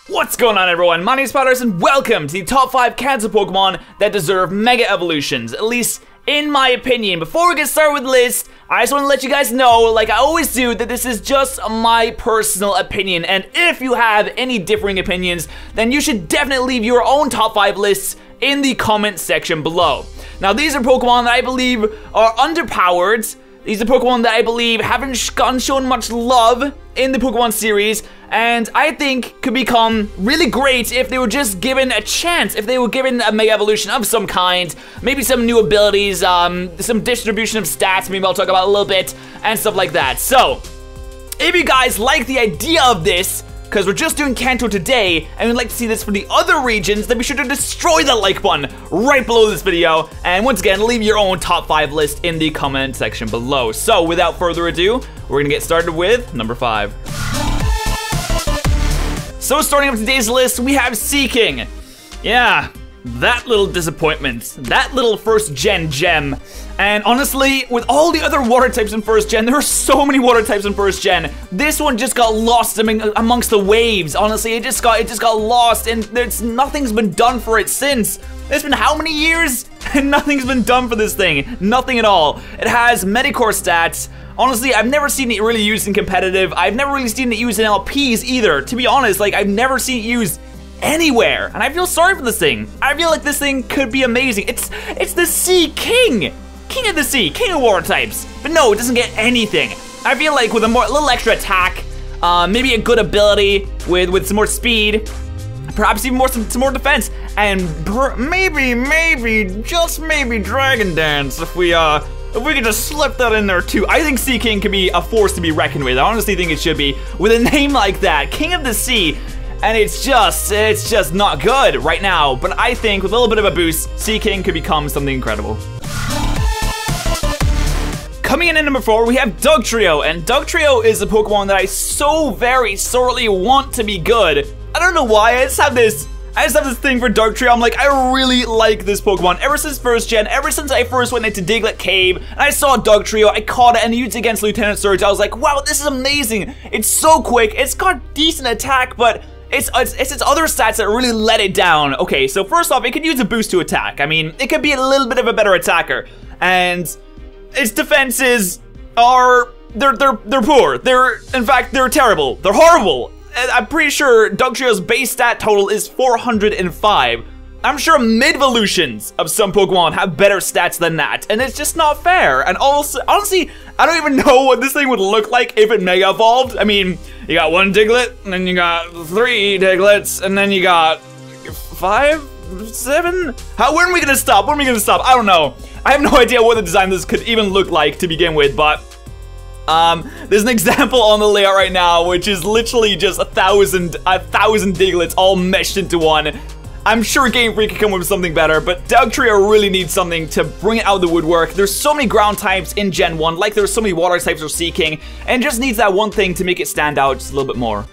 What's going on, everyone? My name is Potters and welcome to the top 5 Kanto Pokemon that deserve Mega Evolutions, at least in my opinion. Before we get started with the list, I just want to let you guys know, like I always do, that this is just my personal opinion, and if you have any differing opinions, then you should definitely leave your own top 5 lists in the comment section below. Now, these are Pokemon that I believe are underpowered. These are Pokemon that I believe haven't gotten shown much love in the Pokemon series, and I think could become really great if they were just given a chance, if they were given a Mega Evolution of some kind, maybe some new abilities, some distribution of stats, maybe I'll talk about a little bit, and stuff like that. So, if you guys like the idea of this, because we're just doing Kanto today, and you'd like to see this for the other regions, then be sure to destroy the like button right below this video. And once again, leave your own top 5 list in the comment section below. So without further ado, we're gonna get started with number 5. So starting up today's list, we have Seaking. Yeah, that little disappointment. That little first gen gem. And honestly, with all the other water types in first gen, there are so many water types in first gen. This one just got lost amongst the waves. Honestly, it just got lost, and nothing's been done for it since. It's been how many years? And nothing's been done for this thing. Nothing at all. It has Medicore stats. Honestly, I've never seen it really used in competitive. I've never really seen it used in LPs either. To be honest, like I've never seen it used anywhere, and I feel sorry for this thing. I feel like this thing could be amazing. It's the Sea King. King of the Sea, King of Water types. But no, it doesn't get anything. I feel like with a little extra attack, maybe a good ability with some more speed, perhaps even some more defense, and maybe, just maybe Dragon Dance if we could just slip that in there too. I think Sea King could be a force to be reckoned with. I honestly think it should be. With a name like that, King of the Sea, and it's just not good right now. But I think with a little bit of a boost, Sea King could become something incredible. Coming in at number 4, we have Dugtrio, and Dugtrio is a Pokemon that I so very sorely want to be good. I don't know why, I just have this thing for Dugtrio. I'm like, I really like this Pokemon. Ever since first gen, ever since I first went into Diglett Cave, and I saw Dugtrio, I caught it and used it against Lieutenant Surge. I was like, wow, this is amazing. It's so quick, it's got decent attack, but it's its other stats that really let it down. Okay, so first off, it could use a boost to attack. I mean, it could be a little bit of a better attacker, and its defenses are, they're poor. In fact, they're terrible. They're horrible. I'm pretty sure Dugtrio's base stat total is 405. I'm sure mid-evolutions of some Pokemon have better stats than that, and it's just not fair. And also, honestly, I don't even know what this thing would look like if it Mega Evolved. I mean, you got 1 Diglett, and then you got 3 Diglets, and then you got 5, 7? When are we gonna stop? When are we gonna stop? I don't know. I have no idea what the design of this could even look like to begin with, but there's an example on the layout right now, which is literally just a thousand Diglets all meshed into one. I'm sure Game Freak could come up with something better, but Dugtrio really needs something to bring it out of the woodwork. There's so many ground types in Gen 1, like there's so many water types for Seaking, and it just needs that one thing to make it stand out just a little bit more.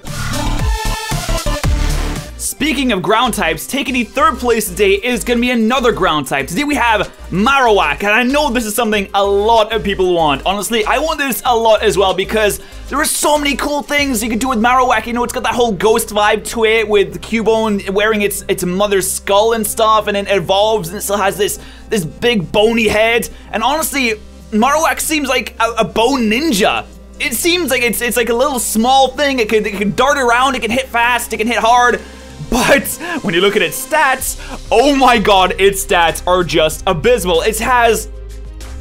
Speaking of ground types, taking the 3rd place today is going to be another ground type. Today we have Marowak, and I know this is something a lot of people want. Honestly, I want this a lot as well because there are so many cool things you can do with Marowak. You know, it's got that whole ghost vibe to it with Cubone wearing its mother's skull and stuff, and then it evolves and it still has this big bony head. And honestly, Marowak seems like a bone ninja. It seems like it's like a little small thing. It can dart around, it can hit fast, it can hit hard. But when you look at its stats, oh my god, its stats are just abysmal. It has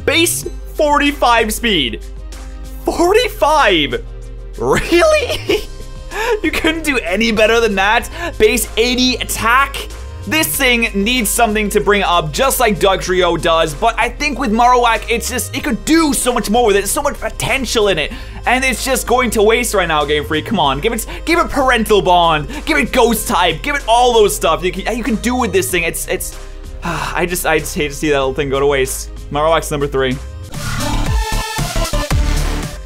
base 45 speed. 45? Really? You couldn't do any better than that? Base 80 attack? This thing needs something to bring it up, just like Dugtrio does, but I think with Marowak, it could do so much more with it. There's so much potential in it, and it's just going to waste right now, Game Freak. Come on, give it Parental Bond, give it Ghost type, give it all those stuff you can do with this thing. I just hate to see that little thing go to waste. Marowak's number 3.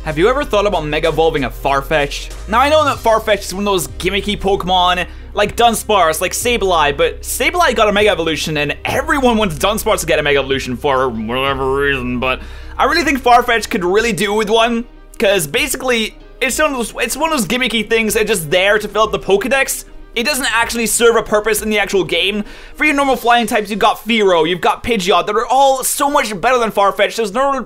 Have you ever thought about Mega Evolving a Farfetch'd? Now I know that Farfetch'd is one of those gimmicky Pokemon, like Dunsparce, like Sableye, but Sableye got a Mega Evolution and everyone wants Dunsparce to get a Mega Evolution for whatever reason, but I really think Farfetch'd could really do with one, because basically it's one of those gimmicky things that's just there to fill up the Pokedex. it doesn't actually serve a purpose in the actual game. For your normal flying types, you've got Fearow, you've got Pidgeot, that are all so much better than Farfetch.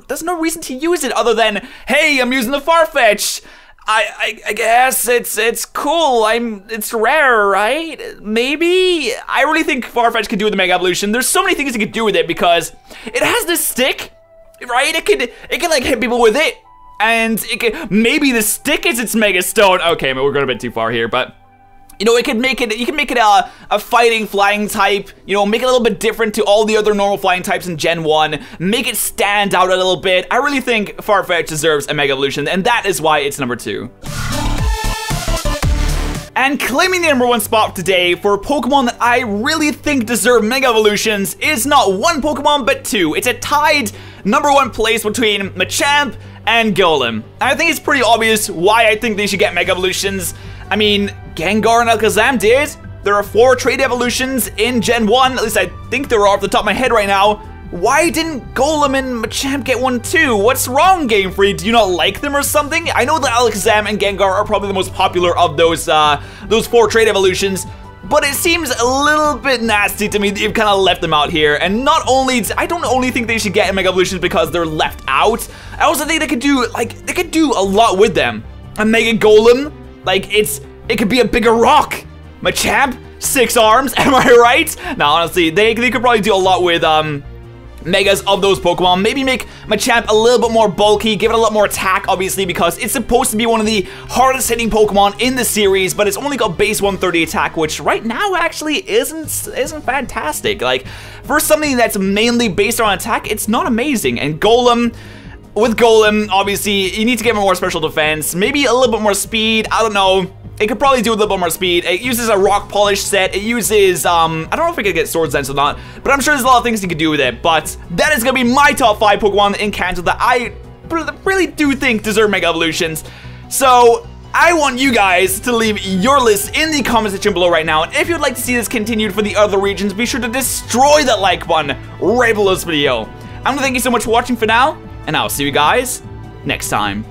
There's no reason to use it other than, hey, I'm using the Farfetch. I guess it's cool. It's rare, right? Maybe? I really think Farfetch could do with the Mega Evolution. There's so many things it could do with it because it has this stick, right? It can like hit people with it, and maybe the stick is its Mega Stone. Okay, we're going a bit too far here, but you know, you can make it a fighting flying type, you know, make it a little bit different to all the other normal flying types in Gen 1, make it stand out a little bit. I really think Farfetch deserves a Mega Evolution, and that is why it's number 2. And claiming the number 1 spot today for Pokemon that I really think deserve Mega Evolutions is not one Pokemon, but 2. It's a tied number 1 place between Machamp and Golem. And I think it's pretty obvious why I think they should get Mega Evolutions. I mean, Gengar and Alakazam did. There are 4 trait evolutions in Gen 1, at least I think there are off the top of my head right now. Why didn't Golem and Machamp get one too? What's wrong, Game Freak? Do you not like them or something? I know that Alakazam and Gengar are probably the most popular of those 4 trait evolutions, but it seems a little bit nasty to me that you've kind of left them out here. And not only, I don't only think they should get Mega Evolutions because they're left out, I also think they could do a lot with them. A Mega Golem, like it could be a bigger rock. Machamp, 6 arms, am I right? No, honestly, they could probably do a lot with Megas of those Pokemon. Maybe make Machamp a little bit more bulky, give it a lot more attack, obviously, because it's supposed to be one of the hardest hitting Pokemon in the series, but it's only got base 130 attack, which right now actually isn't fantastic. Like, for something that's mainly based on attack, it's not amazing. And Golem, with Golem, obviously, you need to give him more special defense, maybe a little bit more speed, I don't know. It could probably do a little bit more speed. It uses a rock polish set. It uses, I don't know if it could get Swords Dance or not, but I'm sure there's a lot of things you could do with it. But that is going to be my top 5 Pokemon in Kanto that I really do think deserve Mega Evolutions. So I want you guys to leave your list in the comment section below right now. And if you'd like to see this continued for the other regions, be sure to destroy that like button right below this video. I'm going to thank you so much for watching for now, and I'll see you guys next time.